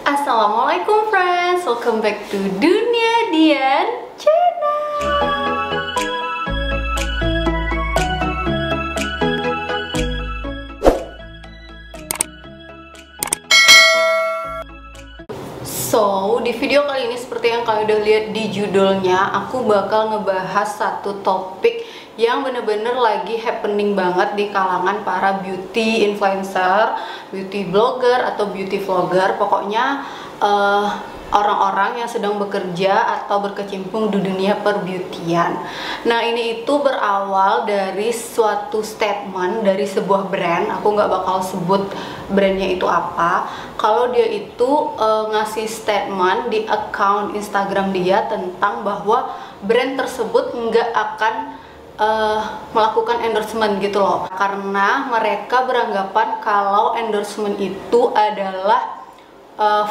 Assalamualaikum friends, welcome back to Dunia Dian Channel. So, di video kali ini seperti yang kalian udah lihat di judulnya, aku bakal ngebahas satu topik yang bener-bener lagi happening banget di kalangan para beauty influencer, beauty blogger atau beauty vlogger. Pokoknya orang-orang yang sedang bekerja atau berkecimpung di dunia perbeautyan. Nah, ini itu berawal dari suatu statement dari sebuah brand. Aku nggak bakal sebut brandnya itu apa. Kalau dia itu ngasih statement di account Instagram dia tentang bahwa brand tersebut nggak akan melakukan endorsement gitu loh, karena mereka beranggapan kalau endorsement itu adalah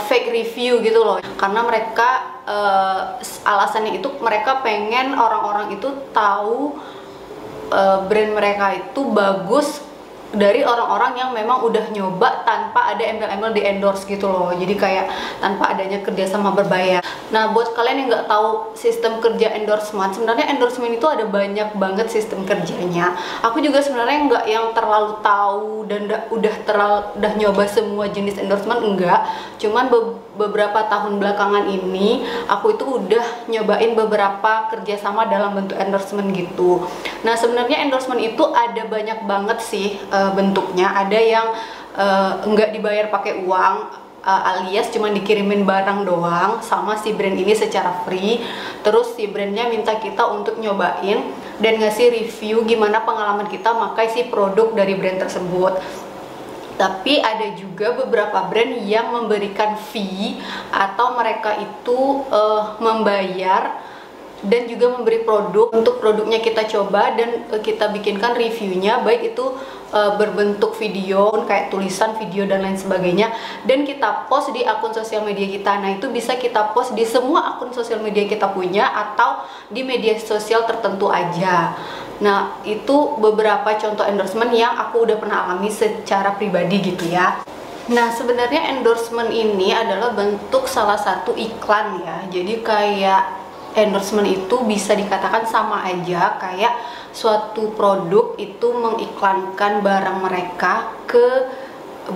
fake review gitu loh, karena mereka alasannya itu mereka pengen orang-orang itu tahu brand mereka itu bagus dari orang-orang yang memang udah nyoba tanpa ada embel-embel di endorse gitu loh. Jadi kayak tanpa adanya kerjasama berbayar. Nah, buat kalian yang nggak tahu sistem kerja endorsement, sebenarnya endorsement itu ada banyak banget sistem kerjanya. Aku juga sebenarnya nggak yang terlalu tahu dan udah nyoba semua jenis endorsement, enggak. Cuman beberapa tahun belakangan ini aku itu udah nyobain beberapa kerjasama dalam bentuk endorsement gitu. Nah, sebenarnya endorsement itu ada banyak banget sih bentuknya. Ada yang nggak dibayar pakai uang, alias cuma dikirimin barang doang sama si brand ini secara free. Terus si brandnya minta kita untuk nyobain dan ngasih review gimana pengalaman kita pakai si produk dari brand tersebut. Tapi ada juga beberapa brand yang memberikan fee atau mereka itu membayar dan juga memberi produk untuk produknya kita coba dan kita bikinkan reviewnya, baik itu berbentuk video kayak tulisan, video dan lain sebagainya, dan kita post di akun sosial media kita. Nah, itu bisa kita post di semua akun sosial media kita punya atau di media sosial tertentu aja. Nah, itu beberapa contoh endorsement yang aku udah pernah alami secara pribadi gitu ya. Nah, sebenarnya endorsement ini adalah bentuk salah satu iklan ya. Jadi kayak endorsement itu bisa dikatakan sama aja kayak suatu produk itu mengiklankan barang mereka ke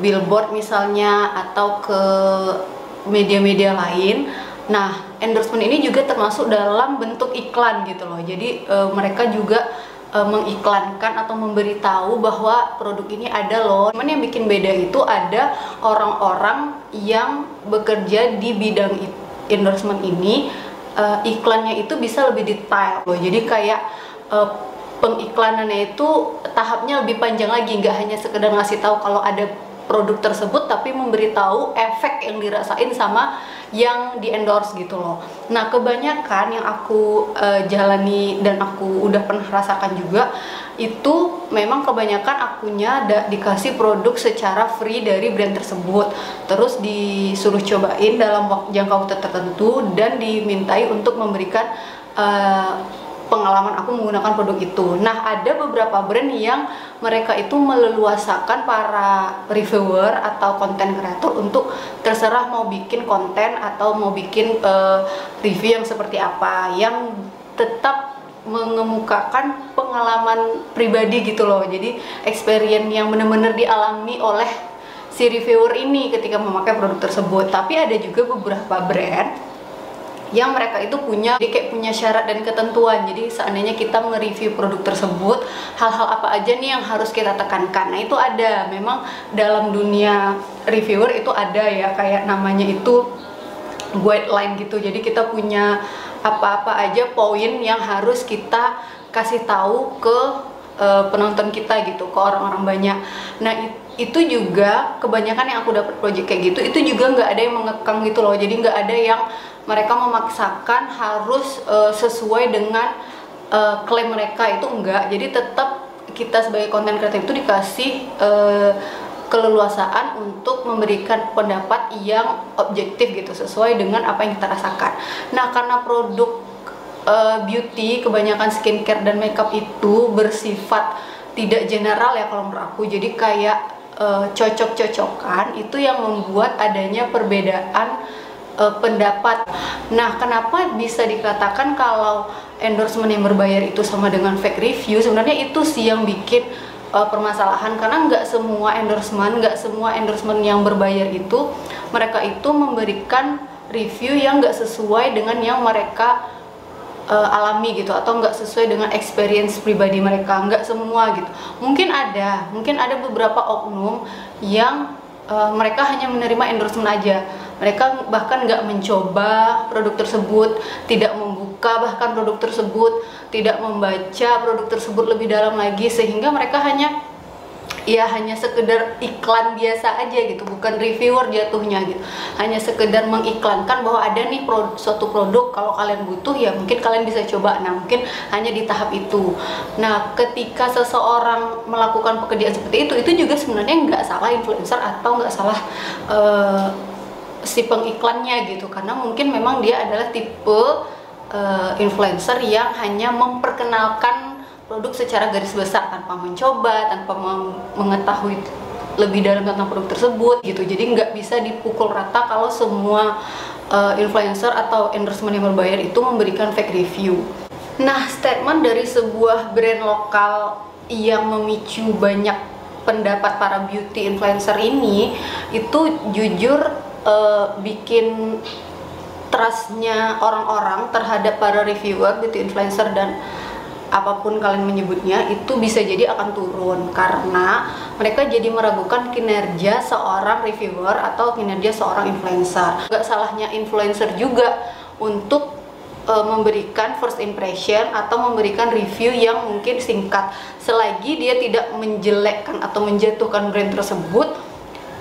billboard misalnya atau ke media-media lain. Nah, endorsement ini juga termasuk dalam bentuk iklan gitu loh. Jadi mereka juga mengiklankan atau memberitahu bahwa produk ini ada loh. Cuman yang bikin beda itu ada orang-orang yang bekerja di bidang endorsement ini. Iklannya itu bisa lebih detail loh. Jadi kayak pengiklanannya itu tahapnya lebih panjang lagi, nggak hanya sekedar ngasih tahu kalau ada produk tersebut, tapi memberitahu efek yang dirasain sama yang di endorse gitu loh. Nah, kebanyakan yang aku jalani dan aku udah pernah rasakan juga itu memang kebanyakan akunya dikasih produk secara free dari brand tersebut, terus disuruh cobain dalam jangka waktu tertentu dan dimintai untuk memberikan pengalaman aku menggunakan produk itu. Nah, ada beberapa brand yang mereka itu meleluasakan para reviewer atau konten kreator untuk terserah mau bikin konten atau mau bikin review yang seperti apa, yang tetap mengemukakan pengalaman pribadi gitu loh. Jadi experience yang benar-benar dialami oleh si reviewer ini ketika memakai produk tersebut. Tapi ada juga beberapa brand yang mereka itu punya syarat dan ketentuan. Jadi seandainya kita nge-review produk tersebut, hal-hal apa aja nih yang harus kita tekankan. Nah, itu ada, memang dalam dunia reviewer itu ada ya, kayak namanya itu guideline gitu. Jadi kita punya apa-apa aja poin yang harus kita kasih tahu ke penonton kita gitu, ke orang-orang banyak. Nah, itu juga kebanyakan yang aku dapat project kayak gitu, itu juga nggak ada yang mengekang gitu loh. Jadi nggak ada yang mereka memaksakan harus sesuai dengan klaim mereka, itu enggak. Jadi tetap kita sebagai konten kreator itu dikasih keleluasaan untuk memberikan pendapat yang objektif gitu, sesuai dengan apa yang kita rasakan. Nah, karena produk beauty, kebanyakan skincare dan makeup itu bersifat tidak general ya kalau menurut aku. Jadi kayak cocok-cocokan, itu yang membuat adanya perbedaan pendapat. Nah, kenapa bisa dikatakan kalau endorsement yang berbayar itu sama dengan fake review? Sebenarnya itu sih yang bikin permasalahan, karena nggak semua endorsement yang berbayar itu mereka itu memberikan review yang nggak sesuai dengan yang mereka alami gitu, atau nggak sesuai dengan experience pribadi mereka. Nggak semua gitu, mungkin ada beberapa oknum yang mereka hanya menerima endorsement aja. Mereka bahkan nggak mencoba produk tersebut, tidak membuka bahkan produk tersebut, tidak membaca produk tersebut lebih dalam lagi, sehingga mereka hanya sekedar iklan biasa aja gitu, bukan reviewer jatuhnya gitu. Hanya sekedar mengiklankan bahwa ada nih suatu produk, kalau kalian butuh ya mungkin kalian bisa coba. Nah, mungkin hanya di tahap itu. Nah, ketika seseorang melakukan pekerjaan seperti itu juga sebenarnya nggak salah influencer atau nggak salah si pengiklannya gitu, karena mungkin memang dia adalah tipe influencer yang hanya memperkenalkan produk secara garis besar tanpa mencoba, tanpa mengetahui lebih dalam tentang produk tersebut gitu. Jadi nggak bisa dipukul rata kalau semua influencer atau endorsement yang berbayar itu memberikan fake review. Nah, statement dari sebuah brand lokal yang memicu banyak pendapat para beauty influencer ini itu jujur bikin trustnya orang-orang terhadap para reviewer, beauty influencer, dan apapun kalian menyebutnya itu bisa jadi akan turun, karena mereka jadi meragukan kinerja seorang reviewer atau kinerja seorang influencer. Gak salahnya influencer juga untuk memberikan first impression atau memberikan review yang mungkin singkat, selagi dia tidak menjelekkan atau menjatuhkan brand tersebut.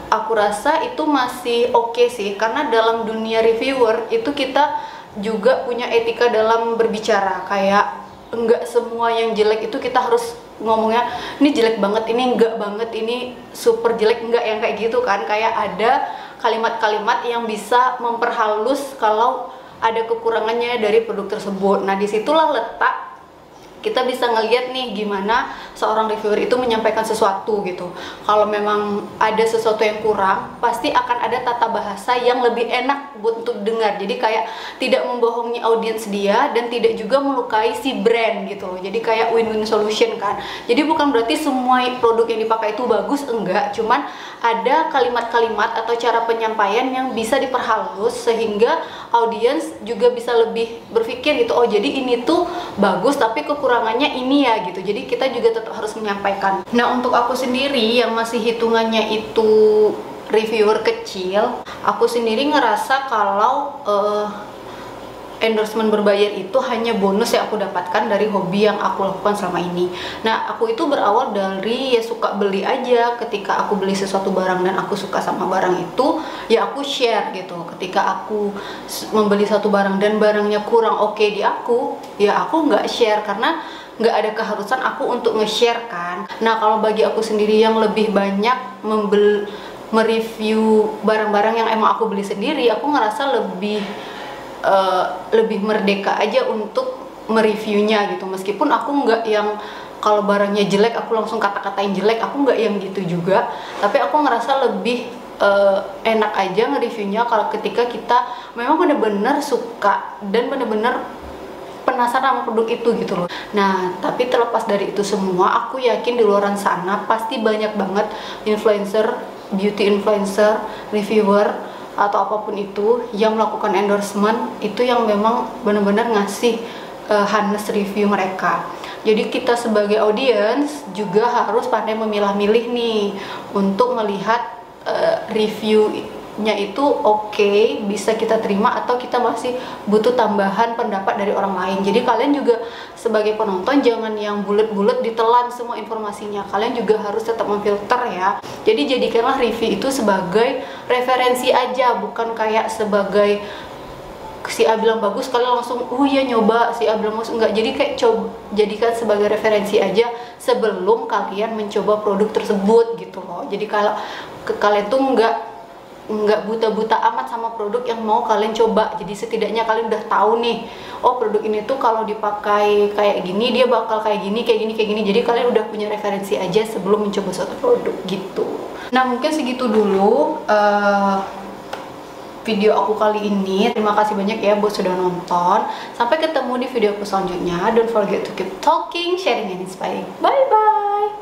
Aku rasa itu masih oke sih, karena dalam dunia reviewer itu kita juga punya etika dalam berbicara. Kayak enggak semua yang jelek itu kita harus ngomongnya ini jelek banget, ini enggak banget, ini super jelek, enggak yang kayak gitu kan. Kayak ada kalimat-kalimat yang bisa memperhalus kalau ada kekurangannya dari produk tersebut. Nah, disitulah letak kita bisa ngeliat nih gimana seorang reviewer itu menyampaikan sesuatu gitu. Kalau memang ada sesuatu yang kurang, pasti akan ada tata bahasa yang lebih enak buat untuk dengar. Jadi kayak tidak membohongi audiens dia dan tidak juga melukai si brand gitu loh. Jadi kayak win-win solution kan. Jadi bukan berarti semua produk yang dipakai itu bagus, enggak. Cuman ada kalimat-kalimat atau cara penyampaian yang bisa diperhalus sehingga audiens juga bisa lebih berpikir gitu, oh jadi ini tuh bagus tapi kekurangannya ini ya gitu. Jadi kita juga tetap harus menyampaikan. Nah, untuk aku sendiri yang masih hitungannya itu reviewer kecil, aku sendiri ngerasa kalau endorsement berbayar itu hanya bonus yang aku dapatkan dari hobi yang aku lakukan selama ini. Nah, aku itu berawal dari ya suka beli aja. Ketika aku beli sesuatu barang dan aku suka sama barang itu, ya aku share gitu. Ketika aku membeli satu barang dan barangnya kurang oke di aku, ya aku nggak share, karena nggak ada keharusan aku untuk nge-share kan. Nah, kalau bagi aku sendiri yang lebih banyak mereview barang-barang yang emang aku beli sendiri, aku ngerasa lebih merdeka aja untuk mereviewnya gitu. Meskipun aku nggak yang kalau barangnya jelek aku langsung kata-katain jelek, aku nggak yang gitu juga. Tapi aku ngerasa lebih enak aja nge-reviewnya kalau ketika kita memang bener-bener suka dan bener-bener penasaran sama produk itu gitu loh. Nah, tapi terlepas dari itu semua, aku yakin di luar sana pasti banyak banget influencer, beauty influencer, reviewer atau apapun itu yang melakukan endorsement itu yang memang benar-benar ngasih honest review mereka. Jadi kita sebagai audiens juga harus pandai memilah-milih nih untuk melihat reviewnya itu oke, bisa kita terima atau kita masih butuh tambahan pendapat dari orang lain. Jadi kalian juga sebagai penonton jangan yang bulet-bulet ditelan semua informasinya. Kalian juga harus tetap memfilter ya. Jadi jadikanlah review itu sebagai referensi aja, bukan kayak sebagai si A bilang bagus kalian langsung ya nyoba, si A bilang bagus, enggak. Jadi kayak jadikan sebagai referensi aja sebelum kalian mencoba produk tersebut gitu loh. Jadi kalau kalian tuh nggak buta-buta amat sama produk yang mau kalian coba. Jadi setidaknya kalian udah tahu nih, oh produk ini tuh kalau dipakai kayak gini dia bakal kayak gini. Jadi kalian udah punya referensi aja sebelum mencoba suatu produk gitu. Nah, mungkin segitu dulu video aku kali ini. Terima kasih banyak ya buat sudah nonton. Sampai ketemu di video aku selanjutnya. Don't forget to keep talking, sharing, and inspiring. Bye bye.